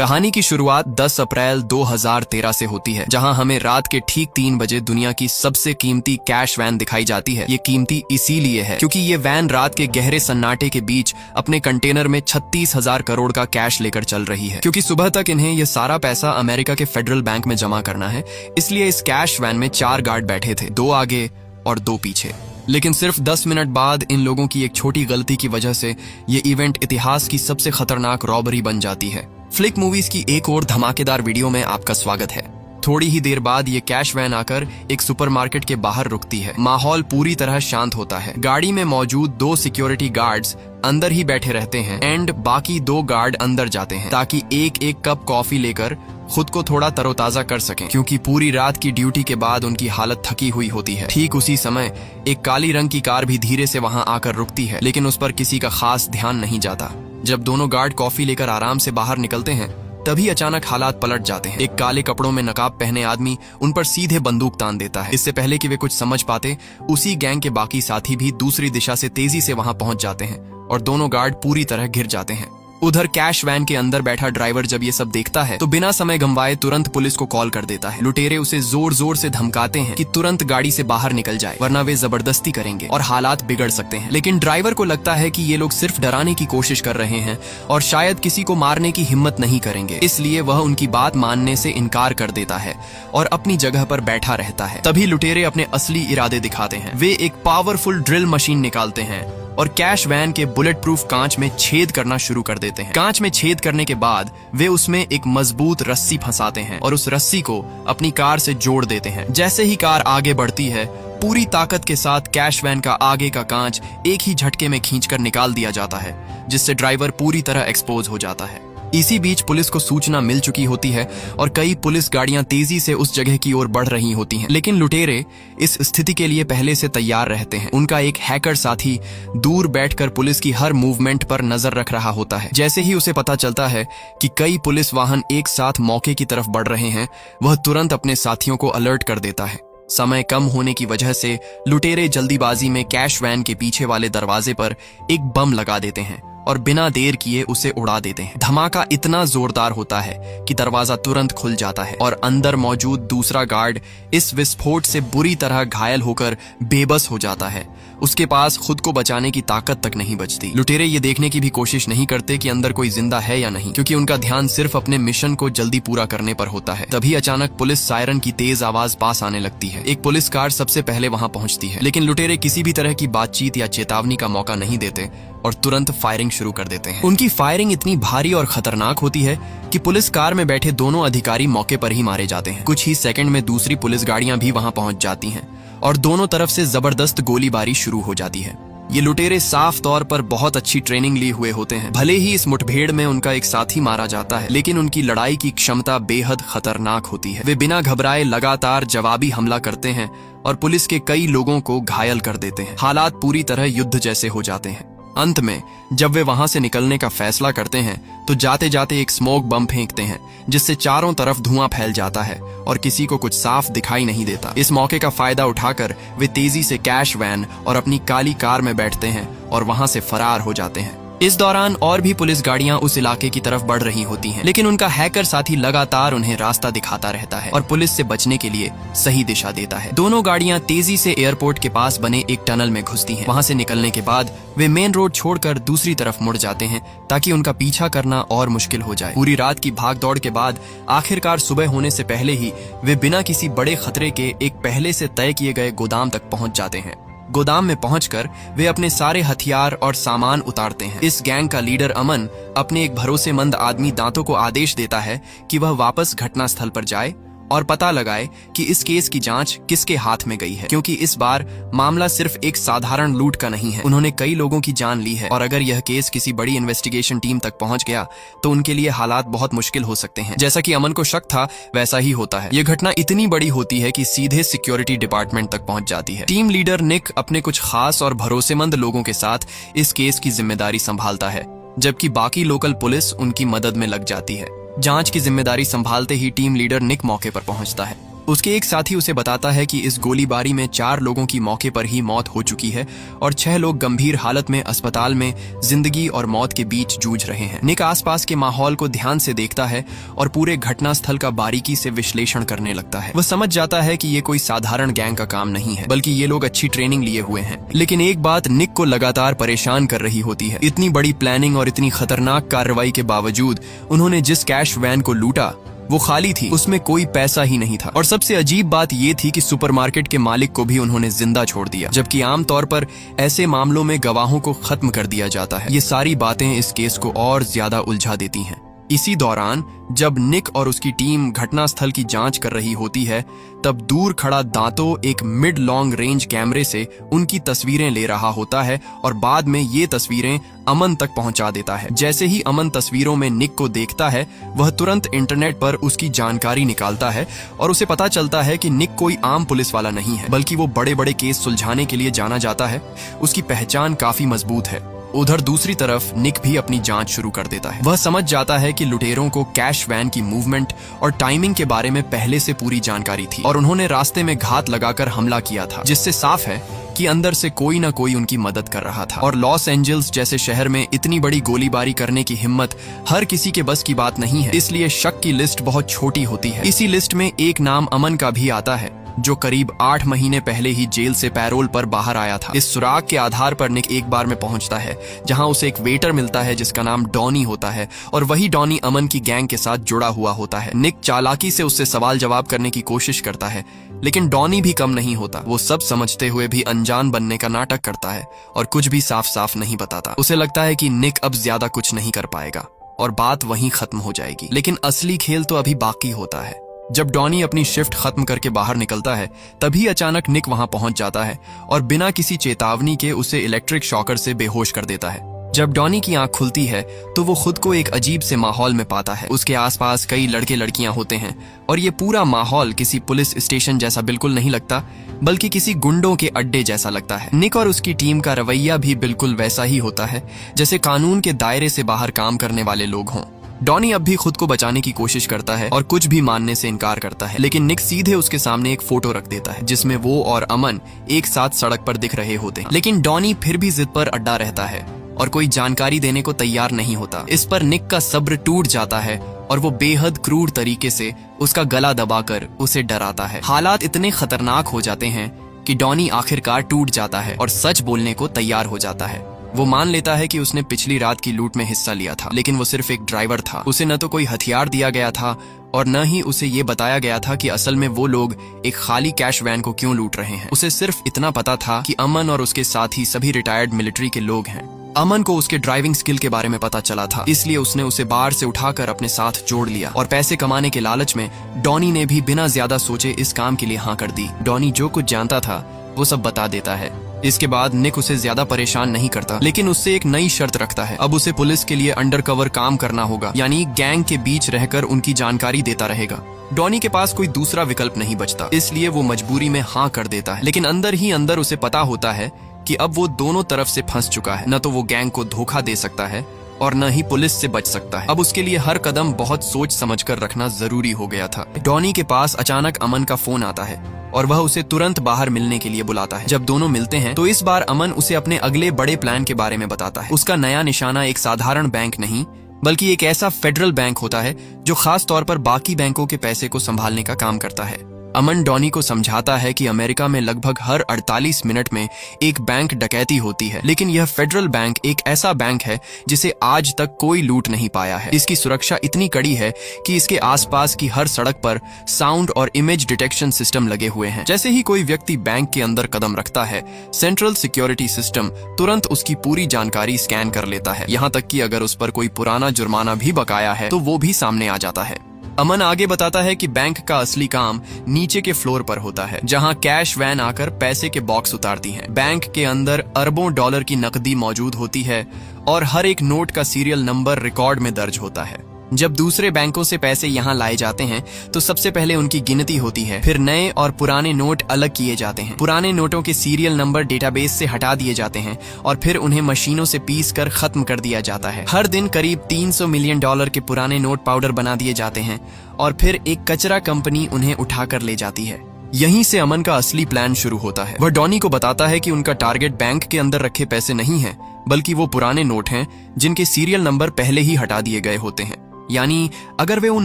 कहानी की शुरुआत 10 अप्रैल 2013 से होती है, जहां हमें रात के ठीक 3 बजे दुनिया की सबसे कीमती कैश वैन दिखाई जाती है। ये कीमती इसीलिए है क्योंकि ये वैन रात के गहरे सन्नाटे के बीच अपने कंटेनर में 36,000 करोड़ का कैश लेकर चल रही है। क्योंकि सुबह तक इन्हें ये सारा पैसा अमेरिका के फेडरल बैंक में जमा करना है, इसलिए इस कैश वैन में 4 गार्ड बैठे थे, 2 आगे और 2 पीछे। लेकिन सिर्फ 10 मिनट बाद इन लोगों की एक छोटी गलती की वजह से ये इवेंट इतिहास की सबसे खतरनाक रॉबरी बन जाती है। फ्लिक मूवीज की एक और धमाकेदार वीडियो में आपका स्वागत है। थोड़ी ही देर बाद ये कैश वैन आकर एक सुपरमार्केट के बाहर रुकती है। माहौल पूरी तरह शांत होता है। गाड़ी में मौजूद 2 सिक्योरिटी गार्ड्स अंदर ही बैठे रहते हैं एंड बाकी 2 गार्ड अंदर जाते हैं ताकि एक एक कप कॉफी लेकर खुद को थोड़ा तरोताजा कर सकें, क्योंकि पूरी रात की ड्यूटी के बाद उनकी हालत थकी हुई होती है। ठीक उसी समय एक काली रंग की कार भी धीरे से वहां आकर रुकती है, लेकिन उस पर किसी का खास ध्यान नहीं जाता। जब दोनों गार्ड कॉफी लेकर आराम से बाहर निकलते हैं, तभी अचानक हालात पलट जाते हैं। एक काले कपड़ों में नकाब पहने आदमी उन पर सीधे बंदूक तान देता है। इससे पहले कि वे कुछ समझ पाते, उसी गैंग के बाकी साथी भी दूसरी दिशा से तेजी से वहां पहुंच जाते हैं और दोनों गार्ड पूरी तरह घिर जाते हैं। उधर कैश वैन के अंदर बैठा ड्राइवर जब ये सब देखता है तो बिना समय गंवाए तुरंत पुलिस को कॉल कर देता है। लुटेरे उसे जोर जोर से धमकाते हैं कि तुरंत गाड़ी से बाहर निकल जाए, वरना वे जबरदस्ती करेंगे और हालात बिगड़ सकते हैं। लेकिन ड्राइवर को लगता है कि ये लोग सिर्फ डराने की कोशिश कर रहे हैं और शायद किसी को मारने की हिम्मत नहीं करेंगे, इसलिए वह उनकी बात मानने से इनकार कर देता है और अपनी जगह पर बैठा रहता है। तभी लुटेरे अपने असली इरादे दिखाते हैं। वे एक पावरफुल ड्रिल मशीन निकालते हैं और कैश वैन के बुलेट प्रूफ कांच में छेद करना शुरू कर देते हैं। कांच में छेद करने के बाद वे उसमें एक मजबूत रस्सी फंसाते हैं और उस रस्सी को अपनी कार से जोड़ देते हैं। जैसे ही कार आगे बढ़ती है, पूरी ताकत के साथ कैश वैन का आगे का कांच एक ही झटके में खींचकर निकाल दिया जाता है, जिससे ड्राइवर पूरी तरह एक्सपोज हो जाता है। इसी बीच पुलिस को सूचना मिल चुकी होती है और कई पुलिस गाड़ियां तेजी से उस जगह की ओर बढ़ रही होती हैं। लेकिन लुटेरे इस स्थिति के लिए पहले से तैयार रहते हैं। उनका एक हैकर साथी दूर बैठकर पुलिस की हर मूवमेंट पर नजर रख रहा होता है। जैसे ही उसे पता चलता है कि कई पुलिस वाहन एक साथ मौके की तरफ बढ़ रहे हैं, वह तुरंत अपने साथियों को अलर्ट कर देता है। समय कम होने की वजह से लुटेरे जल्दीबाजी में कैश वैन के पीछे वाले दरवाजे पर एक बम लगा देते हैं और बिना देर किए उसे उड़ा देते हैं। धमाका इतना जोरदार होता है कि दरवाजा तुरंत खुल जाता है और अंदर मौजूद दूसरा गार्ड इस विस्फोट से बुरी तरह घायल होकर बेबस हो जाता है। उसके पास खुद को बचाने की ताकत तक नहीं बचती। लुटेरे ये देखने की भी कोशिश नहीं करते कि अंदर कोई जिंदा है या नहीं, क्योंकि उनका ध्यान सिर्फ अपने मिशन को जल्दी पूरा करने पर होता है। तभी अचानक पुलिस सायरन की तेज आवाज पास आने लगती है। एक पुलिस कार सबसे पहले वहां पहुंचती है, लेकिन लुटेरे किसी भी तरह की बातचीत या चेतावनी का मौका नहीं देते और तुरंत फायरिंग शुरू कर देते हैं। उनकी फायरिंग इतनी भारी और खतरनाक होती है कि पुलिस कार में बैठे दोनों अधिकारी मौके पर ही मारे जाते हैं। कुछ ही सेकंड में दूसरी पुलिस गाड़ियां भी वहां पहुंच जाती हैं और दोनों तरफ से जबरदस्त गोलीबारी शुरू हो जाती है। ये लुटेरे साफ तौर पर बहुत अच्छी ट्रेनिंग लिए हुए होते हैं। भले ही इस मुठभेड़ में उनका एक साथी मारा जाता है, लेकिन उनकी लड़ाई की क्षमता बेहद खतरनाक होती है। वे बिना घबराए लगातार जवाबी हमला करते हैं और पुलिस के कई लोगों को घायल कर देते हैं। हालात पूरी तरह युद्ध जैसे हो जाते हैं। अंत में जब वे वहां से निकलने का फैसला करते हैं तो जाते जाते एक स्मोक बम फेंकते हैं, जिससे चारों तरफ धुआं फैल जाता है और किसी को कुछ साफ दिखाई नहीं देता। इस मौके का फायदा उठाकर वे तेजी से कैश वैन और अपनी काली कार में बैठते हैं और वहां से फरार हो जाते हैं। इस दौरान और भी पुलिस गाड़ियां उस इलाके की तरफ बढ़ रही होती हैं, लेकिन उनका हैकर साथी लगातार उन्हें रास्ता दिखाता रहता है और पुलिस से बचने के लिए सही दिशा देता है। दोनों गाड़ियां तेजी से एयरपोर्ट के पास बने एक टनल में घुसती हैं। वहां से निकलने के बाद वे मेन रोड छोड़कर दूसरी तरफ मुड़ जाते हैं ताकि उनका पीछा करना और मुश्किल हो जाए। पूरी रात की भागदौड़ के बाद आखिरकार सुबह होने से पहले ही वे बिना किसी बड़े खतरे के एक पहले से तय किए गए गोदाम तक पहुंच जाते हैं। गोदाम में पहुंचकर वे अपने सारे हथियार और सामान उतारते हैं। इस गैंग का लीडर अमन अपने एक भरोसेमंद आदमी दांतों को आदेश देता है कि वह वापस घटनास्थल पर जाए और पता लगाए कि इस केस की जांच किसके हाथ में गई है, क्योंकि इस बार मामला सिर्फ एक साधारण लूट का नहीं है। उन्होंने कई लोगों की जान ली है और अगर यह केस किसी बड़ी इन्वेस्टिगेशन टीम तक पहुंच गया तो उनके लिए हालात बहुत मुश्किल हो सकते हैं। जैसा कि अमन को शक था, वैसा ही होता है। यह घटना इतनी बड़ी होती है कि सीधे सिक्योरिटी डिपार्टमेंट तक पहुंच जाती है। टीम लीडर निक अपने कुछ खास और भरोसेमंद लोगों के साथ इस केस की जिम्मेदारी संभालता है, जबकि बाकी लोकल पुलिस उनकी मदद में लग जाती है। जांच की जिम्मेदारी संभालते ही टीम लीडर निक मौके पर पहुंचता है। उसके एक साथी उसे बताता है कि इस गोलीबारी में 4 लोगों की मौके पर ही मौत हो चुकी है और 6 लोग गंभीर हालत में अस्पताल में जिंदगी और मौत के बीच जूझ रहे हैं। निक आसपास के माहौल को ध्यान से देखता है और पूरे घटनास्थल का बारीकी से विश्लेषण करने लगता है। वह समझ जाता है कि ये कोई साधारण गैंग का काम नहीं है, बल्कि ये लोग अच्छी ट्रेनिंग लिए हुए हैं। लेकिन एक बात निक को लगातार परेशान कर रही होती है। इतनी बड़ी प्लानिंग और इतनी खतरनाक कार्रवाई के बावजूद उन्होंने जिस कैश वैन को लूटा वो खाली थी, उसमें कोई पैसा ही नहीं था। और सबसे अजीब बात ये थी कि सुपरमार्केट के मालिक को भी उन्होंने जिंदा छोड़ दिया, जबकि आमतौर पर ऐसे मामलों में गवाहों को खत्म कर दिया जाता है। ये सारी बातें इस केस को और ज्यादा उलझा देती हैं। इसी दौरान जब निक और उसकी टीम घटनास्थल की जांच कर रही होती है, तब दूर खड़ा दांतो एक मिड लॉन्ग रेंज कैमरे से उनकी तस्वीरें ले रहा होता है और बाद में ये तस्वीरें अमन तक पहुंचा देता है। जैसे ही अमन तस्वीरों में निक को देखता है, वह तुरंत इंटरनेट पर उसकी जानकारी निकालता है और उसे पता चलता है कि निक कोई आम पुलिस वाला नहीं है, बल्कि वो बड़े बड़े केस सुलझाने के लिए जाना जाता है। उसकी पहचान काफी मजबूत है। उधर दूसरी तरफ निक भी अपनी जांच शुरू कर देता है। वह समझ जाता है कि लुटेरों को कैश वैन की मूवमेंट और टाइमिंग के बारे में पहले से पूरी जानकारी थी और उन्होंने रास्ते में घात लगाकर हमला किया था, जिससे साफ है कि अंदर से कोई ना कोई उनकी मदद कर रहा था। और लॉस एंजल्स जैसे शहर में इतनी बड़ी गोलीबारी करने की हिम्मत हर किसी के बस की बात नहीं है, इसलिए शक की लिस्ट बहुत छोटी होती है। इसी लिस्ट में एक नाम अमन का भी आता है, जो करीब 8 महीने पहले ही जेल से पैरोल पर बाहर आया था। इस सुराग के आधार पर निक एक बार में पहुंचता है, जहां उसे एक वेटर मिलता है जिसका नाम डॉनी होता है और वही डॉनी अमन की गैंग के साथ जुड़ा हुआ होता है। निक चालाकी से उससे सवाल जवाब करने की कोशिश करता है, लेकिन डॉनी भी कम नहीं होता। वो सब समझते हुए भी अनजान बनने का नाटक करता है और कुछ भी साफ साफ नहीं बताता। उसे लगता है कि निक अब ज्यादा कुछ नहीं कर पाएगा और बात वहीं खत्म हो जाएगी। लेकिन असली खेल तो अभी बाकी होता है। जब डॉनी अपनी शिफ्ट खत्म करके बाहर निकलता है, तभी अचानक निक वहां पहुंच जाता है और बिना किसी चेतावनी के उसे इलेक्ट्रिक शॉकर से बेहोश कर देता है। जब डॉनी की आंख खुलती है तो वो खुद को एक अजीब से माहौल में पाता है। उसके आसपास कई लड़के लड़कियां होते हैं और ये पूरा माहौल किसी पुलिस स्टेशन जैसा बिल्कुल नहीं लगता, बल्कि किसी गुंडों के अड्डे जैसा लगता है। निक और उसकी टीम का रवैया भी बिल्कुल वैसा ही होता है जैसे कानून के दायरे से बाहर काम करने वाले लोग हों। डॉनी अब भी खुद को बचाने की कोशिश करता है और कुछ भी मानने से इनकार करता है, लेकिन निक सीधे उसके सामने एक फोटो रख देता है जिसमें वो और अमन एक साथ सड़क पर दिख रहे होते हैं। लेकिन डॉनी फिर भी जिद पर अड्डा रहता है और कोई जानकारी देने को तैयार नहीं होता। इस पर निक का सब्र टूट जाता है और वो बेहद क्रूर तरीके से उसका गला दबाकर उसे डराता है। हालात इतने खतरनाक हो जाते हैं कि डॉनी आखिरकार टूट जाता है और सच बोलने को तैयार हो जाता है। वो मान लेता है कि उसने पिछली रात की लूट में हिस्सा लिया था, लेकिन वो सिर्फ एक ड्राइवर था। उसे न तो कोई हथियार दिया गया था और न ही उसे ये बताया गया था कि असल में वो लोग एक खाली कैश वैन को क्यों लूट रहे हैं। उसे सिर्फ इतना पता था कि अमन और उसके साथी सभी रिटायर्ड मिलिट्री के लोग हैं। अमन को उसके ड्राइविंग स्किल के बारे में पता चला था, इसलिए उसने उसे बाहर से उठाकर अपने साथ जोड़ लिया और पैसे कमाने के लालच में डॉनी ने भी बिना ज्यादा सोचे इस काम के लिए हाँ कर दी। डॉनी जो कुछ जानता था वो सब बता देता है। इसके बाद निक उसे ज्यादा परेशान नहीं करता, लेकिन उससे एक नई शर्त रखता है। अब उसे पुलिस के लिए अंडरकवर काम करना होगा, यानी गैंग के बीच रहकर उनकी जानकारी देता रहेगा। डॉनी के पास कोई दूसरा विकल्प नहीं बचता, इसलिए वो मजबूरी में हाँ कर देता है। लेकिन अंदर ही अंदर उसे पता होता है कि अब वो दोनों तरफ से फंस चुका है। न तो वो गैंग को धोखा दे सकता है और न ही पुलिस से बच सकता है। अब उसके लिए हर कदम बहुत सोच समझकर रखना जरूरी हो गया था। डॉनी के पास अचानक अमन का फोन आता है और वह उसे तुरंत बाहर मिलने के लिए बुलाता है। जब दोनों मिलते हैं तो इस बार अमन उसे अपने अगले बड़े प्लान के बारे में बताता है। उसका नया निशाना एक साधारण बैंक नहीं, बल्कि एक ऐसा फेडरल बैंक होता है जो खास तौर पर बाकी बैंकों के पैसे को संभालने का काम करता है। अमन डॉनी को समझाता है कि अमेरिका में लगभग हर 48 मिनट में एक बैंक डकैती होती है, लेकिन यह फेडरल बैंक एक ऐसा बैंक है जिसे आज तक कोई लूट नहीं पाया है। इसकी सुरक्षा इतनी कड़ी है कि इसके आसपास की हर सड़क पर साउंड और इमेज डिटेक्शन सिस्टम लगे हुए हैं। जैसे ही कोई व्यक्ति बैंक के अंदर कदम रखता है, सेंट्रल सिक्योरिटी सिस्टम तुरंत उसकी पूरी जानकारी स्कैन कर लेता है। यहाँ तक कि अगर उस पर कोई पुराना जुर्माना भी बकाया है तो वो भी सामने आ जाता है। अमन आगे बताता है कि बैंक का असली काम नीचे के फ्लोर पर होता है, जहां कैश वैन आकर पैसे के बॉक्स उतारती हैं। बैंक के अंदर अरबों डॉलर की नकदी मौजूद होती है और हर एक नोट का सीरियल नंबर रिकॉर्ड में दर्ज होता है। जब दूसरे बैंकों से पैसे यहाँ लाए जाते हैं तो सबसे पहले उनकी गिनती होती है, फिर नए और पुराने नोट अलग किए जाते हैं। पुराने नोटों के सीरियल नंबर डेटाबेस से हटा दिए जाते हैं और फिर उन्हें मशीनों से पीस कर खत्म कर दिया जाता है। हर दिन करीब 300 मिलियन डॉलर के पुराने नोट पाउडर बना दिए जाते हैं और फिर एक कचरा कंपनी उन्हें उठाकर ले जाती है। यहीं से अमन का असली प्लान शुरू होता है। वह डॉनी को बताता है कि उनका टारगेट बैंक के अंदर रखे पैसे नहीं है, बल्कि वो पुराने नोट हैं जिनके सीरियल नंबर पहले ही हटा दिए गए होते हैं। यानी अगर वे उन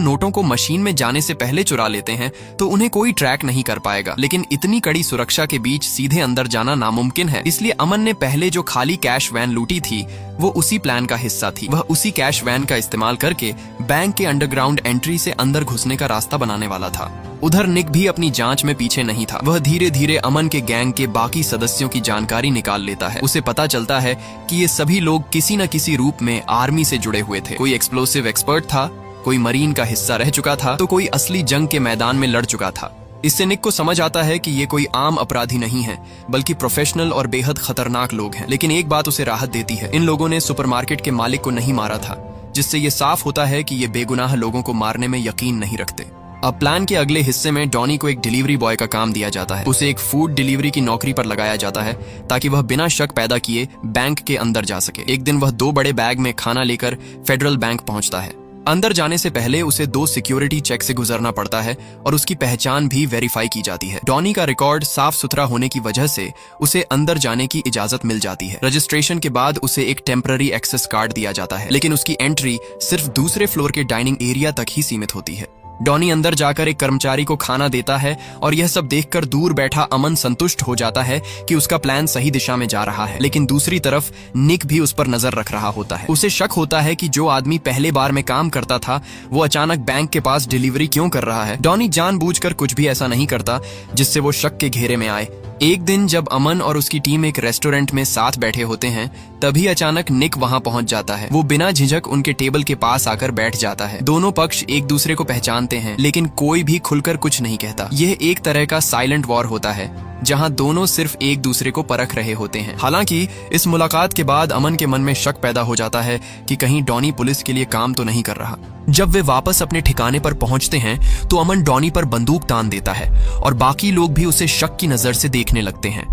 नोटों को मशीन में जाने से पहले चुरा लेते हैं तो उन्हें कोई ट्रैक नहीं कर पाएगा, लेकिन इतनी कड़ी सुरक्षा के बीच सीधे अंदर जाना नामुमकिन है। इसलिए अमन ने पहले जो खाली कैश वैन लूटी थी वो उसी प्लान का हिस्सा थी। वह उसी कैश वैन का इस्तेमाल करके बैंक के अंडरग्राउंड एंट्री से अंदर घुसने का रास्ता बनाने वाला था। उधर निक भी अपनी जांच में पीछे नहीं था। वह धीरे धीरे अमन के गैंग के बाकी सदस्यों की जानकारी निकाल लेता है। उसे पता चलता है कि ये सभी लोग किसी न किसी रूप में आर्मी से जुड़े हुए थे। कोई एक्सप्लोसिव एक्सपर्ट था, कोई मरीन का हिस्सा रह चुका था, तो कोई असली जंग के मैदान में लड़ चुका था। इससे निक को समझ आता है कि ये कोई आम अपराधी नहीं है, बल्कि प्रोफेशनल और बेहद खतरनाक लोग हैं। लेकिन एक बात उसे राहत देती है, इन लोगों ने सुपरमार्केट के मालिक को नहीं मारा था, जिससे ये साफ होता है कि ये बेगुनाह लोगों को मारने में यकीन नहीं रखते। अब प्लान के अगले हिस्से में डॉनी को एक डिलीवरी बॉय का काम दिया जाता है। उसे एक फूड डिलीवरी की नौकरी पर लगाया जाता है ताकि वह बिना शक पैदा किए बैंक के अंदर जा सके। एक दिन वह 2 बड़े बैग में खाना लेकर फेडरल बैंक पहुंचता है। अंदर जाने से पहले उसे 2 सिक्योरिटी चेक से गुजरना पड़ता है और उसकी पहचान भी वेरीफाई की जाती है। डॉनी का रिकॉर्ड साफ सुथरा होने की वजह से उसे अंदर जाने की इजाजत मिल जाती है। रजिस्ट्रेशन के बाद उसे एक टेम्पररी एक्सेस कार्ड दिया जाता है, लेकिन उसकी एंट्री सिर्फ दूसरे फ्लोर के डाइनिंग एरिया तक ही सीमित होती है। डॉनी अंदर जाकर एक कर्मचारी को खाना देता है और यह सब देखकर दूर बैठा अमन संतुष्ट हो जाता है कि उसका प्लान सही दिशा में जा रहा है। लेकिन दूसरी तरफ निक भी उस पर नजर रख रहा होता है। उसे शक होता है कि जो आदमी पहले बार में काम करता था वो अचानक बैंक के पास डिलीवरी क्यों कर रहा है। डॉनी जानबूझकर कुछ भी ऐसा नहीं करता जिससे वो शक के घेरे में आए। एक दिन जब अमन और उसकी टीम एक रेस्टोरेंट में साथ बैठे होते हैं, तभी अचानक निक वहां पहुंच जाता है। वो बिना झिझक उनके टेबल के पास आकर बैठ जाता है। दोनों पक्ष एक दूसरे को पहचानते हैं, लेकिन कोई भी खुलकर कुछ नहीं कहता। यह एक तरह का साइलेंट वॉर होता है, जहां दोनों सिर्फ एक दूसरे को परख रहे होते हैं। हालांकि इस मुलाकात के बाद अमन के मन में शक पैदा हो जाता है कि कहीं डॉनी पुलिस के लिए काम तो नहीं कर रहा। जब वे वापस अपने ठिकाने पर पहुंचते हैं तो अमन डॉनी पर बंदूक तान देता है और बाकी लोग भी उसे शक की नजर से देखने लगते हैं।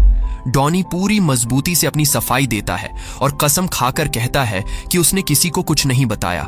डॉनी पूरी मजबूती से अपनी सफाई देता है और कसम खाकर कहता है कि उसने किसी को कुछ नहीं बताया।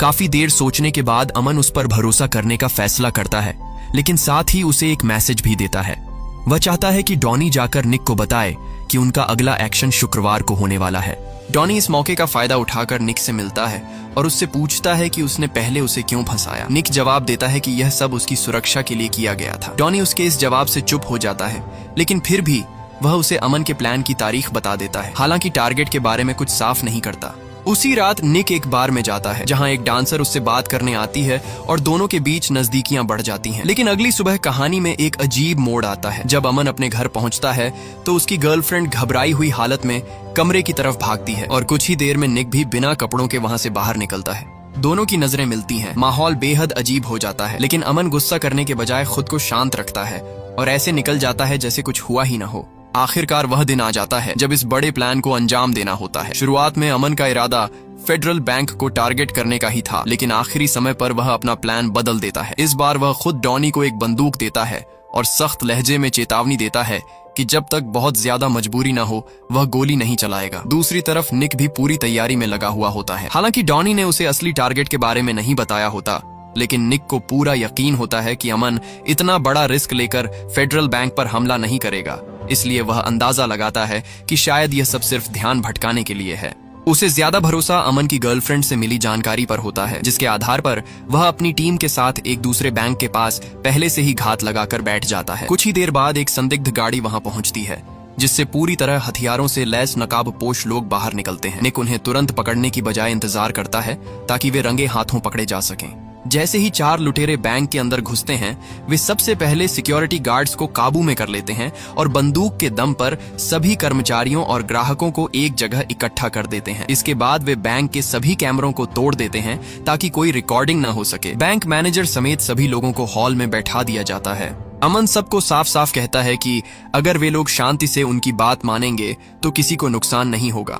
काफी देर सोचने के बाद अमन उस पर भरोसा करने का फैसला करता है, लेकिन साथ ही उसे एक मैसेज भी देता है। वह चाहता है कि डॉनी जाकर निक को बताए कि उनका अगला एक्शन शुक्रवार को होने वाला है। डॉनी इस मौके का फायदा उठाकर निक से मिलता है और उससे पूछता है कि उसने पहले उसे क्यों फंसाया। निक जवाब देता है कि यह सब उसकी सुरक्षा के लिए किया गया था। डॉनी उसके इस जवाब से चुप हो जाता है, लेकिन फिर भी वह उसे अमन के प्लान की तारीख बता देता है, हालांकि टारगेट के बारे में कुछ साफ नहीं करता। उसी रात निक एक बार में जाता है जहां एक डांसर उससे बात करने आती है और दोनों के बीच नजदीकियां बढ़ जाती हैं। लेकिन अगली सुबह कहानी में एक अजीब मोड़ आता है। जब अमन अपने घर पहुंचता है तो उसकी गर्लफ्रेंड घबराई हुई हालत में कमरे की तरफ भागती है और कुछ ही देर में निक भी बिना कपड़ों के वहां से बाहर निकलता है। दोनों की नजरें मिलती हैं। माहौल बेहद अजीब हो जाता है, लेकिन अमन गुस्सा करने के बजाय खुद को शांत रखता है और ऐसे निकल जाता है जैसे कुछ हुआ ही ना हो। आखिरकार वह दिन आ जाता है जब इस बड़े प्लान को अंजाम देना होता है। शुरुआत में अमन का इरादा फेडरल बैंक को टारगेट करने का ही था, लेकिन आखिरी समय पर वह अपना प्लान बदल देता है। इस बार वह खुद डॉनी को एक बंदूक देता है और सख्त लहजे में चेतावनी देता है कि जब तक बहुत ज्यादा मजबूरी ना हो वह गोली नहीं चलाएगा। दूसरी तरफ निक भी पूरी तैयारी में लगा हुआ होता है। हालांकि डॉनी ने उसे असली टारगेट के बारे में नहीं बताया होता, लेकिन निक को पूरा यकीन होता है कि अमन इतना बड़ा रिस्क लेकर फेडरल बैंक पर हमला नहीं करेगा। इसलिए वह अंदाजा लगाता है कि शायद यह सब सिर्फ ध्यान भटकाने के लिए है। उसे ज्यादा भरोसा अमन की गर्लफ्रेंड से मिली जानकारी पर होता है, जिसके आधार पर वह अपनी टीम के साथ एक दूसरे बैंक के पास पहले से ही घात लगाकर बैठ जाता है। कुछ ही देर बाद एक संदिग्ध गाड़ी वहां पहुंचती है, जिससे पूरी तरह हथियारों से लैस नकाबपोश लोग बाहर निकलते हैं। निक उन्हें तुरंत पकड़ने की बजाय इंतजार करता है ताकि वे रंगे हाथों पकड़े जा सकें। जैसे ही 4 लुटेरे बैंक के अंदर घुसते हैं, वे सबसे पहले सिक्योरिटी गार्ड्स को काबू में कर लेते हैं और बंदूक के दम पर सभी कर्मचारियों और ग्राहकों को एक जगह इकट्ठा कर देते हैं। इसके बाद वे बैंक के सभी कैमरों को तोड़ देते हैं ताकि कोई रिकॉर्डिंग न हो सके। बैंक मैनेजर समेत सभी लोगों को हॉल में बैठा दिया जाता है। अमन सबको साफ साफ कहता है कि अगर वे लोग शांति से उनकी बात मानेंगे तो किसी को नुकसान नहीं होगा,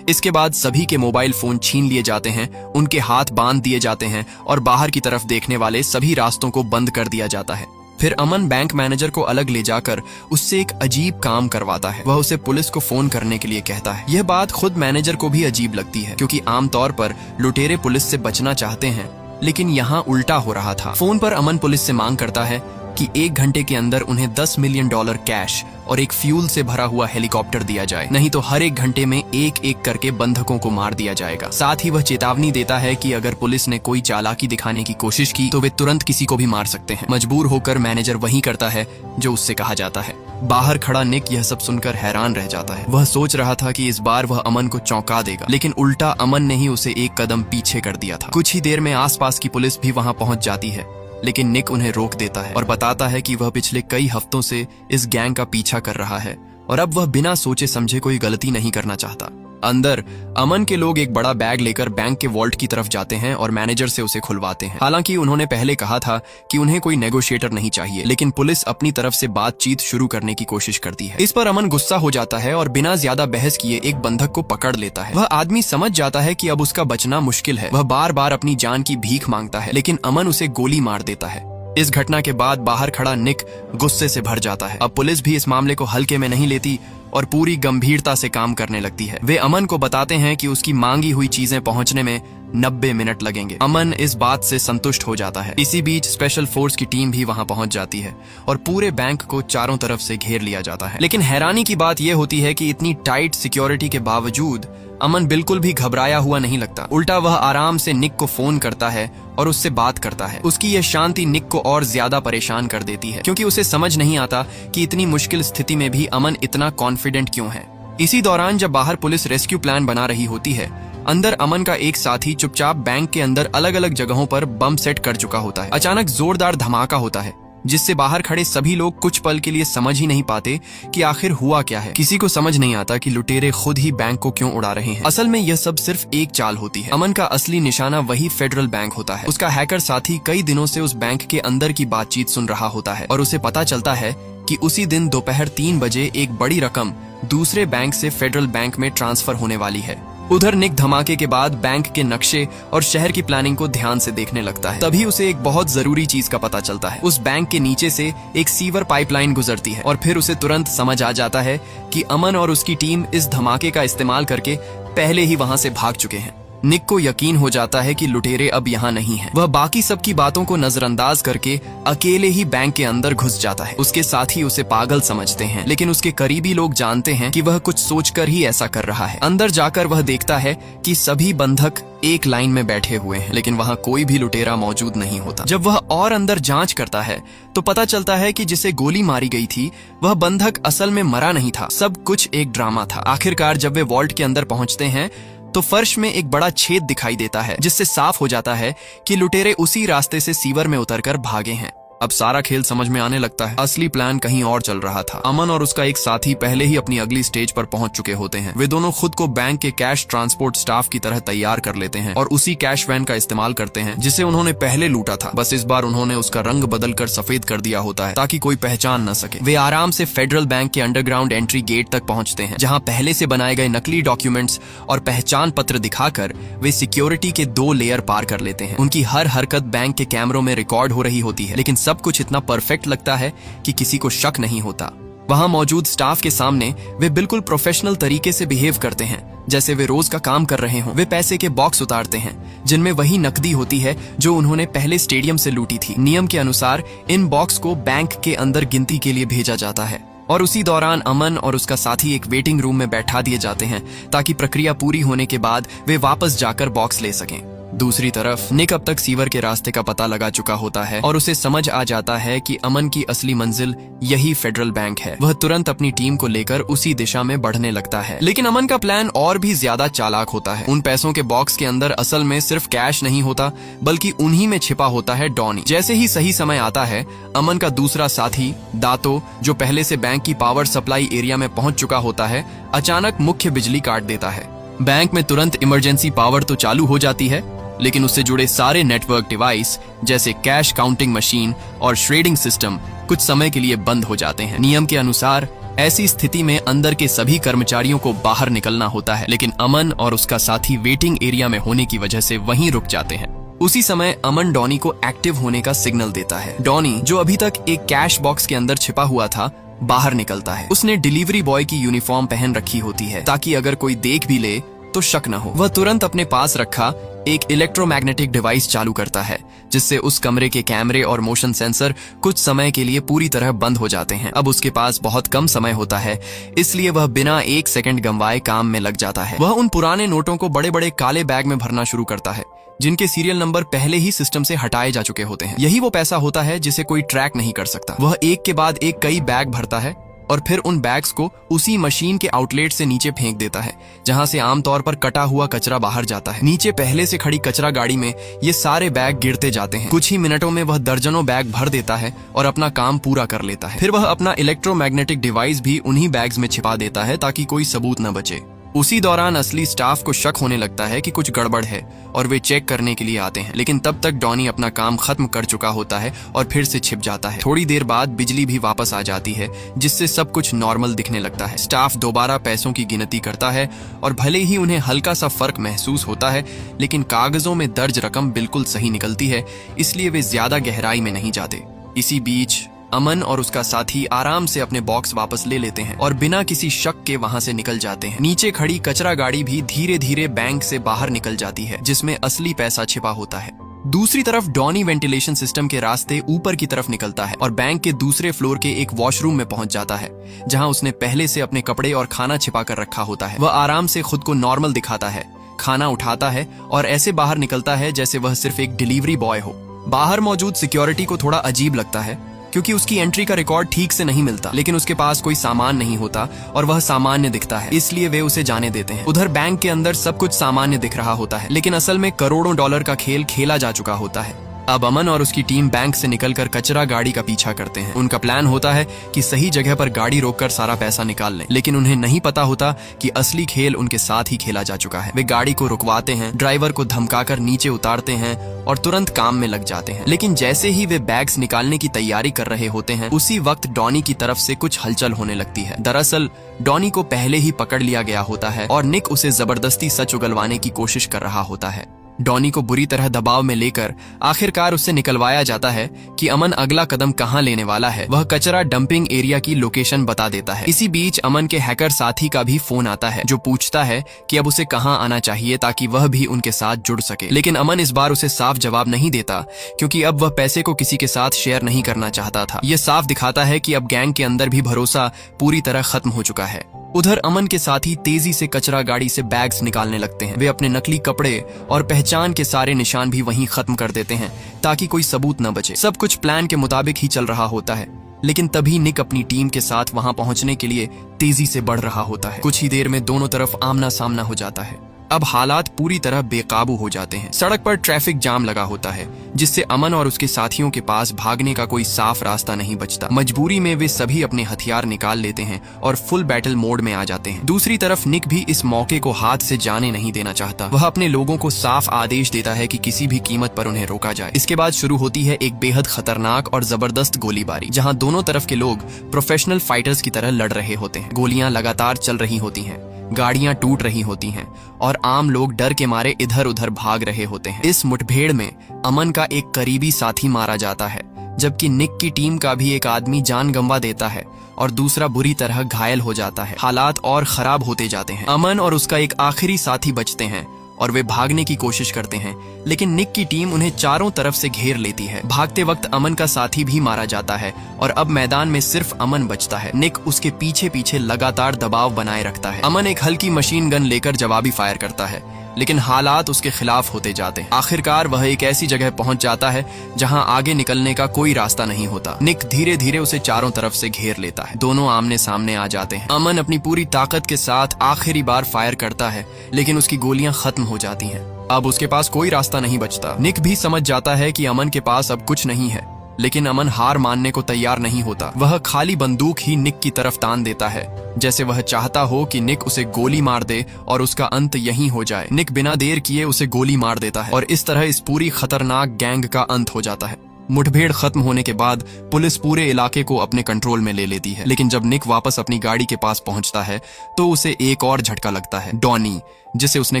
इसके बाद सभी के मोबाइल फोन छीन लिए जाते हैं, उनके हाथ बांध दिए जाते हैं और बाहर की तरफ देखने वाले सभी रास्तों को बंद कर दिया जाता है। फिर अमन बैंक मैनेजर को अलग ले जाकर उससे एक अजीब काम करवाता है। वह उसे पुलिस को फोन करने के लिए कहता है। यह बात खुद मैनेजर को भी अजीब लगती है, क्योंकि आमतौर पर लुटेरे पुलिस से बचना चाहते हैं, लेकिन यहाँ उल्टा हो रहा था। फोन पर अमन पुलिस से मांग करता है कि 1 घंटे के अंदर उन्हें $10 मिलियन कैश और एक फ्यूल से भरा हुआ हेलीकॉप्टर दिया जाए, नहीं तो हर 1 घंटे में एक एक करके बंधकों को मार दिया जाएगा। साथ ही वह चेतावनी देता है कि अगर पुलिस ने कोई चालाकी दिखाने की कोशिश की तो वे तुरंत किसी को भी मार सकते हैं। मजबूर होकर मैनेजर वही करता है जो उससे कहा जाता है। बाहर खड़ा निक यह सब सुनकर हैरान रह जाता है। वह सोच रहा था कि इस बार वह अमन को चौंका देगा, लेकिन उल्टा अमन ने ही उसे एक कदम पीछे कर दिया था। कुछ ही देर में आसपास की पुलिस भी वहां पहुंच जाती है, लेकिन निक उन्हें रोक देता है और बताता है कि वह पिछले कई हफ्तों से इस गैंग का पीछा कर रहा है और अब वह बिना सोचे समझे कोई गलती नहीं करना चाहता। अंदर अमन के लोग एक बड़ा बैग लेकर बैंक के वॉल्ट की तरफ जाते हैं और मैनेजर से उसे खुलवाते हैं। हालांकि उन्होंने पहले कहा था कि उन्हें कोई नेगोशिएटर नहीं चाहिए, लेकिन पुलिस अपनी तरफ से बातचीत शुरू करने की कोशिश करती है। इस पर अमन गुस्सा हो जाता है और बिना ज्यादा बहस किए एक बंधक को पकड़ लेता है। वह आदमी समझ जाता है कि अब उसका बचना मुश्किल है। वह बार बार अपनी जान की भीख मांगता है, लेकिन अमन उसे गोली मार देता है। इस घटना के बाद बाहर खड़ा निक गुस्से से भर जाता है। अब पुलिस भी इस मामले को हल्के में नहीं लेती और पूरी गंभीरता से काम करने लगती है। वे अमन को बताते हैं कि उसकी मांगी हुई चीजें पहुंचने में 90 मिनट लगेंगे। अमन इस बात से संतुष्ट हो जाता है। इसी बीच स्पेशल फोर्स की टीम भी वहां पहुंच जाती है और पूरे बैंक को चारों तरफ से घेर लिया जाता है। लेकिन हैरानी की बात यह होती है कि इतनी टाइट सिक्योरिटी के बावजूद अमन बिल्कुल भी घबराया हुआ नहीं लगता। उल्टा वह आराम से निक को फोन करता है और उससे बात करता है। उसकी यह शांति निक को और ज्यादा परेशान कर देती है, क्योंकि उसे समझ नहीं आता कि इतनी मुश्किल स्थिति में भी अमन इतना कॉन्फिडेंट क्यों है। इसी दौरान जब बाहर पुलिस रेस्क्यू प्लान बना रही होती है, अंदर अमन का एक साथी चुपचाप बैंक के अंदर अलग अलग जगहों पर बम सेट कर चुका होता है। अचानक जोरदार धमाका होता है, जिससे बाहर खड़े सभी लोग कुछ पल के लिए समझ ही नहीं पाते कि आखिर हुआ क्या है। किसी को समझ नहीं आता कि लुटेरे खुद ही बैंक को क्यों उड़ा रहे हैं। असल में यह सब सिर्फ एक चाल होती है। अमन का असली निशाना वही फेडरल बैंक होता है। उसका हैकर साथी कई दिनों से उस बैंक के अंदर की बातचीत सुन रहा होता है और उसे पता चलता है कि उसी दिन दोपहर 3 बजे एक बड़ी रकम दूसरे बैंक से फेडरल बैंक में ट्रांसफर होने वाली है। उधर निक धमाके के बाद बैंक के नक्शे और शहर की प्लानिंग को ध्यान से देखने लगता है। तभी उसे एक बहुत जरूरी चीज का पता चलता है। उस बैंक के नीचे से एक सीवर पाइपलाइन गुजरती है और फिर उसे तुरंत समझ आ जाता है कि अमन और उसकी टीम इस धमाके का इस्तेमाल करके पहले ही वहां से भाग चुके हैं। निक को यकीन हो जाता है कि लुटेरे अब यहाँ नहीं हैं। वह बाकी सबकी बातों को नजरअंदाज करके अकेले ही बैंक के अंदर घुस जाता है। उसके साथी उसे पागल समझते हैं, लेकिन उसके करीबी लोग जानते हैं कि वह कुछ सोचकर ही ऐसा कर रहा है। अंदर जाकर वह देखता है कि सभी बंधक एक लाइन में बैठे हुए हैं, लेकिन वहाँ कोई भी लुटेरा मौजूद नहीं होता। जब वह और अंदर जांच करता है तो पता चलता है कि जिसे गोली मारी गई थी वह बंधक असल में मरा नहीं था। सब कुछ एक ड्रामा था। आखिरकार जब वे वॉल्ट के अंदर पहुंचते हैं तो फर्श में एक बड़ा छेद दिखाई देता है, जिससे साफ हो जाता है कि लुटेरे उसी रास्ते से सीवर में उतरकर भागे हैं। अब सारा खेल समझ में आने लगता है। असली प्लान कहीं और चल रहा था। अमन और उसका एक साथी पहले ही अपनी अगली स्टेज पर पहुंच चुके होते हैं। वे दोनों खुद को बैंक के कैश ट्रांसपोर्ट स्टाफ की तरह तैयार कर लेते हैं और उसी कैश वैन का इस्तेमाल करते हैं जिसे उन्होंने पहले लूटा था। बस इस बार उन्होंने उसका रंग बदलकर सफेद कर दिया होता है ताकि कोई पहचान न सके। वे आराम से फेडरल बैंक के अंडरग्राउंड एंट्री गेट तक पहुंचते हैं, जहां पहले से बनाए गए नकली डॉक्यूमेंट्स और पहचान पत्र दिखाकर वे सिक्योरिटी के 2 लेयर पार कर लेते हैं। उनकी हर हरकत बैंक के कैमरों में रिकॉर्ड हो रही होती है, लेकिन सब कुछ इतना परफेक्ट लगता है कि किसी को शक नहीं होता। वहां मौजूद स्टाफ के सामने वे बिल्कुल प्रोफेशनल तरीके से बिहेव करते हैं, जैसे वे रोज का काम कर रहे हों। वे पैसे के बॉक्स उतारते हैं जिनमें वही नकदी होती है जो उन्होंने पहले स्टेडियम से लूटी थी। नियम के अनुसार इन बॉक्स को बैंक के अंदर गिनती के लिए भेजा जाता है और उसी दौरान अमन और उसका साथी एक वेटिंग रूम में बैठा दिए जाते हैं ताकि प्रक्रिया पूरी होने के बाद वे वापस जाकर बॉक्स ले सकें। दूसरी तरफ निक अब तक सीवर के रास्ते का पता लगा चुका होता है और उसे समझ आ जाता है कि अमन की असली मंजिल यही फेडरल बैंक है। वह तुरंत अपनी टीम को लेकर उसी दिशा में बढ़ने लगता है। लेकिन अमन का प्लान और भी ज्यादा चालाक होता है। उन पैसों के बॉक्स के अंदर असल में सिर्फ कैश नहीं होता, बल्कि उन्हीं में छिपा होता है डॉनी। जैसे ही सही समय आता है, अमन का दूसरा साथी दातो, जो पहले से बैंक की पावर सप्लाई एरिया में पहुंच चुका होता है, अचानक मुख्य बिजली काट देता है। बैंक में तुरंत इमरजेंसी पावर तो चालू हो जाती है, लेकिन उससे जुड़े सारे नेटवर्क डिवाइस जैसे कैश काउंटिंग मशीन और श्रेडिंग सिस्टम कुछ समय के लिए बंद हो जाते हैं। नियम के अनुसार ऐसी स्थिति में अंदर के सभी कर्मचारियों को बाहर निकलना होता है, लेकिन अमन और उसका साथी वेटिंग एरिया में होने की वजह से वहीं रुक जाते हैं। उसी समय अमन डॉनी को एक्टिव होने का सिग्नल देता है। डॉनी, जो अभी तक एक कैश बॉक्स के अंदर छिपा हुआ था, बाहर निकलता है। उसने डिलीवरी बॉय की यूनिफॉर्म पहन रखी होती है ताकि अगर कोई देख भी ले तो शक न हो। वह तुरंत अपने पास रखा एक इलेक्ट्रोमैग्नेटिक डिवाइस चालू करता है, जिससे उस कमरे के कैमरे और मोशन सेंसर कुछ समय के लिए पूरी तरह बंद हो जाते हैं। अब उसके पास बहुत कम समय होता है, इसलिए वह बिना एक सेकंड गंवाए काम में लग जाता है। वह उन पुराने नोटों को बड़े बड़े काले बैग में भरना शुरू करता है, जिनके सीरियल नंबर पहले ही सिस्टम से हटाए जा चुके होते हैं। यही वो पैसा होता है जिसे कोई ट्रैक नहीं कर सकता। वह एक के बाद एक कई बैग भरता है और फिर उन बैग्स को उसी मशीन के आउटलेट से नीचे फेंक देता है, जहां से आमतौर पर कटा हुआ कचरा बाहर जाता है। नीचे पहले से खड़ी कचरा गाड़ी में ये सारे बैग गिरते जाते हैं। कुछ ही मिनटों में वह दर्जनों बैग भर देता है और अपना काम पूरा कर लेता है। फिर वह अपना इलेक्ट्रोमैग्नेटिक डिवाइस भी उन्हीं बैग्स में छिपा देता है ताकि कोई सबूत न बचे। उसी दौरान असली स्टाफ को शक होने लगता है कि कुछ गड़बड़ है और वे चेक करने के लिए आते हैं, लेकिन तब तक डॉनी अपना काम खत्म कर चुका होता है और फिर से छिप जाता है। थोड़ी देर बाद बिजली भी वापस आ जाती है, जिससे सब कुछ नॉर्मल दिखने लगता है। स्टाफ दोबारा पैसों की गिनती करता है और भले ही उन्हें हल्का सा फर्क महसूस होता है, लेकिन कागजों में दर्ज रकम बिल्कुल सही निकलती है, इसलिए वे ज्यादा गहराई में नहीं जाते। इसी बीच अमन और उसका साथी आराम से अपने बॉक्स वापस ले लेते हैं और बिना किसी शक के वहां से निकल जाते हैं। नीचे खड़ी कचरा गाड़ी भी धीरे धीरे बैंक से बाहर निकल जाती है, जिसमें असली पैसा छिपा होता है। दूसरी तरफ डॉनी वेंटिलेशन सिस्टम के रास्ते ऊपर की तरफ निकलता है और बैंक के दूसरे फ्लोर के एक वॉशरूम में पहुंच जाता है, जहां उसने पहले से अपने कपड़े और खाना छिपा कर रखा होता है। वह आराम से खुद को नॉर्मल दिखाता है, खाना उठाता है और ऐसे बाहर निकलता है जैसे वह सिर्फ एक डिलीवरी बॉय हो। बाहर मौजूद सिक्योरिटी को थोड़ा अजीब लगता है, क्योंकि उसकी एंट्री का रिकॉर्ड ठीक से नहीं मिलता, लेकिन उसके पास कोई सामान नहीं होता और वह सामान्य दिखता है, इसलिए वे उसे जाने देते हैं। उधर बैंक के अंदर सब कुछ सामान्य दिख रहा होता है, लेकिन असल में करोड़ों डॉलर का खेल खेला जा चुका होता है। अब अमन और उसकी टीम बैंक से निकलकर कचरा गाड़ी का पीछा करते हैं। उनका प्लान होता है कि सही जगह पर गाड़ी रोककर सारा पैसा निकाल लें, लेकिन उन्हें नहीं पता होता कि असली खेल उनके साथ ही खेला जा चुका है। वे गाड़ी को रुकवाते हैं, ड्राइवर को धमकाकर नीचे उतारते हैं और तुरंत काम में लग जाते हैं। लेकिन जैसे ही वे बैग्स निकालने की तैयारी कर रहे होते हैं, उसी वक्त डॉनी की तरफ से कुछ हलचल होने लगती है। दरअसल डॉनी को पहले ही पकड़ लिया गया होता है और निक उसे जबरदस्ती सच उगलवाने की कोशिश कर रहा होता है। डॉनी को बुरी तरह दबाव में लेकर आखिरकार उससे निकलवाया जाता है कि अमन अगला कदम कहां लेने वाला है। वह कचरा डंपिंग एरिया की लोकेशन बता देता है। इसी बीच अमन के हैकर साथी का भी फोन आता है, जो पूछता है कि अब उसे कहां आना चाहिए ताकि वह भी उनके साथ जुड़ सके। लेकिन अमन इस बार उसे साफ जवाब नहीं देता, क्योंकि अब वह पैसे को किसी के साथ शेयर नहीं करना चाहता था। यह साफ दिखाता है कि अब गैंग के अंदर भी भरोसा पूरी तरह खत्म हो चुका है। उधर अमन के साथी तेजी से कचरा गाड़ी से बैग्स निकालने लगते हैं। वे अपने नकली कपड़े और पहचान के सारे निशान भी वहीं खत्म कर देते हैं ताकि कोई सबूत न बचे। सब कुछ प्लान के मुताबिक ही चल रहा होता है, लेकिन तभी निक अपनी टीम के साथ वहां पहुंचने के लिए तेजी से बढ़ रहा होता है। कुछ ही देर में दोनों तरफ आमना सामना हो जाता है। अब हालात पूरी तरह बेकाबू हो जाते हैं। सड़क पर ट्रैफिक जाम लगा होता है, जिससे अमन और उसके साथियों के पास भागने का कोई साफ रास्ता नहीं बचता। मजबूरी में वे सभी अपने हथियार निकाल लेते हैं और फुल बैटल मोड में आ जाते हैं। दूसरी तरफ निक भी इस मौके को हाथ से जाने नहीं देना चाहता। वह अपने लोगों को साफ आदेश देता है कि किसी भी कीमत पर उन्हें रोका जाए। इसके बाद शुरू होती है एक बेहद खतरनाक और जबरदस्त गोलीबारी, जहाँ दोनों तरफ के लोग प्रोफेशनल फाइटर्स की तरह लड़ रहे होते हैं। गोलियां लगातार चल रही होती हैं, गाड़ियां टूट रही होती हैं और आम लोग डर के मारे इधर उधर भाग रहे होते हैं। इस मुठभेड़ में अमन का एक करीबी साथी मारा जाता है, जबकि निक की टीम का भी एक आदमी जान गंवा देता है और दूसरा बुरी तरह घायल हो जाता है। हालात और खराब होते जाते हैं। अमन और उसका एक आखिरी साथी बचते हैं और वे भागने की कोशिश करते हैं, लेकिन निक की टीम उन्हें चारों तरफ से घेर लेती है। भागते वक्त अमन का साथी भी मारा जाता है और अब मैदान में सिर्फ अमन बचता है। निक उसके पीछे पीछे लगातार दबाव बनाए रखता है। अमन एक हल्की मशीन गन लेकर जवाबी फायर करता है, लेकिन हालात उसके खिलाफ होते जाते हैं। आखिरकार वह एक ऐसी जगह पहुंच जाता है जहां आगे निकलने का कोई रास्ता नहीं होता। निक धीरे धीरे उसे चारों तरफ से घेर लेता है। दोनों आमने सामने आ जाते हैं। अमन अपनी पूरी ताकत के साथ आखिरी बार फायर करता है, लेकिन उसकी गोलियां खत्म हो जाती हैं। अब उसके पास कोई रास्ता नहीं बचता। निक भी समझ जाता है कि अमन के पास अब कुछ नहीं है, लेकिन अमन हार मानने को तैयार नहीं होता। वह खाली बंदूक ही निक की तरफ तान देता है, जैसे वह चाहता हो कि निक उसे गोली मार दे और उसका अंत यहीं हो जाए। निक बिना देर किए उसे गोली मार देता है और इस तरह इस पूरी खतरनाक गैंग का अंत हो जाता है। मुठभेड़ खत्म होने के बाद पुलिस पूरे इलाके को अपने कंट्रोल में ले लेती है, लेकिन जब निक वापस अपनी गाड़ी के पास पहुंचता है तो उसे एक और झटका लगता है। डॉनी, जिसे उसने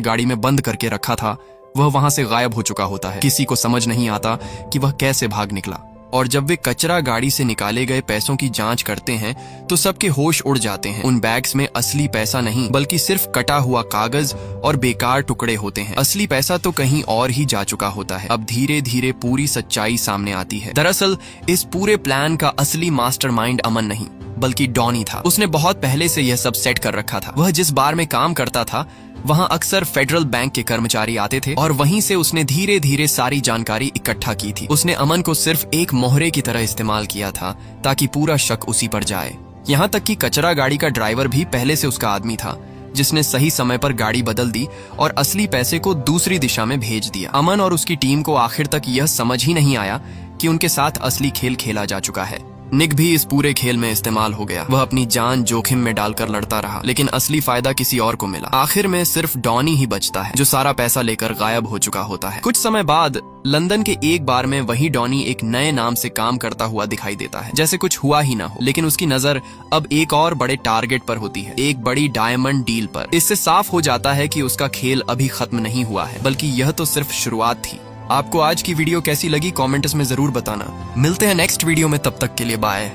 गाड़ी में बंद करके रखा था, वह वहां से गायब हो चुका होता है। किसी को समझ नहीं आता कि वह कैसे भाग निकला, और जब वे कचरा गाड़ी से निकाले गए पैसों की जांच करते हैं तो सबके होश उड़ जाते हैं। उन बैग्स में असली पैसा नहीं बल्कि सिर्फ कटा हुआ कागज और बेकार टुकड़े होते हैं। असली पैसा तो कहीं और ही जा चुका होता है। अब धीरे धीरे पूरी सच्चाई सामने आती है। दरअसल इस पूरे प्लान का असली मास्टरमाइंड अमन नहीं बल्कि डॉनी था। उसने बहुत पहले से यह सब सेट कर रखा था। वह जिस बार में काम करता था वहां अक्सर फेडरल बैंक के कर्मचारी आते थे और वहीं से उसने धीरे धीरे सारी जानकारी इकट्ठा की थी। उसने अमन को सिर्फ एक मोहरे की तरह इस्तेमाल किया था ताकि पूरा शक उसी पर जाए। यहाँ तक कि कचरा गाड़ी का ड्राइवर भी पहले से उसका आदमी था, जिसने सही समय पर गाड़ी बदल दी और असली पैसे को दूसरी दिशा में भेज दिया। अमन और उसकी टीम को आखिर तक यह समझ ही नहीं आया कि उनके साथ असली खेल खेला जा चुका है। निक भी इस पूरे खेल में इस्तेमाल हो गया। वह अपनी जान जोखिम में डालकर लड़ता रहा, लेकिन असली फायदा किसी और को मिला। आखिर में सिर्फ डॉनी ही बचता है, जो सारा पैसा लेकर गायब हो चुका होता है। कुछ समय बाद लंदन के एक बार में वही डॉनी एक नए नाम से काम करता हुआ दिखाई देता है, जैसे कुछ हुआ ही ना हो। लेकिन उसकी नजर अब एक और बड़े टारगेट पर होती है, एक बड़ी डायमंड डील पर। इससे साफ हो जाता है कि उसका खेल अभी खत्म नहीं हुआ है, बल्कि यह तो सिर्फ शुरुआत थी। आपको आज की वीडियो कैसी लगी कमेंट्स में जरूर बताना। मिलते हैं नेक्स्ट वीडियो में, तब तक के लिए बाय।